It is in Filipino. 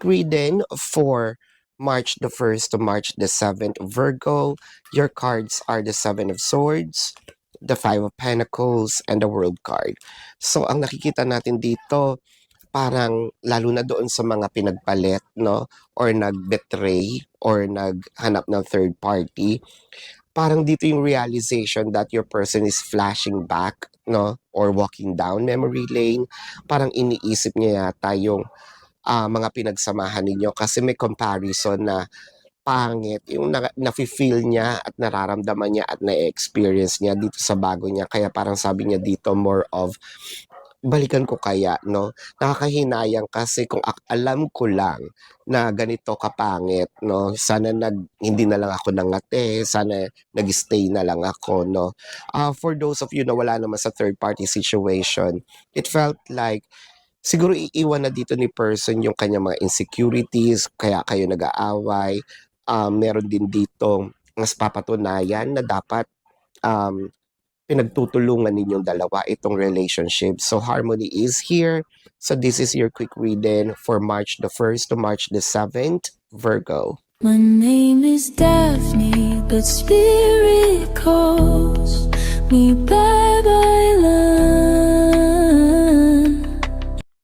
quick reading for March the 1st to March the 7th, Virgo. Your cards are the Seven of Swords, the Five of Pentacles, and the World card. So, ang nakikita natin dito, parang lalo na doon sa mga pinagpalit, no? Or nag-betray, or naghanap ng third party. Parang dito yung realization that your person is flashing back, no? Or walking down memory lane. Parang iniisip niya yata yung mga pinagsamahan ninyo kasi may comparison na pangit yung nafe-feel niya at nararamdaman niya at na-experience niya dito sa bago niya. Kaya parang sabi niya dito more of balikan ko kaya, no? Nakakahinayang kasi kung alam ko lang na ganito kapangit, no? Sana hindi na lang ako nangate, sana nag-stay na lang ako, no? For those of you na wala naman sa third party situation, it felt like siguro iiwan na dito ni person yung kanyang mga insecurities, kaya kayo nag-aaway. Meron din dito mas papatunayan na dapat um, pinagtutulungan ninyong dalawa itong relationship. So harmony is here. So this is your quick reading for March the 1st to March the 7th, Virgo. My name is Daphne, but spirit calls me back.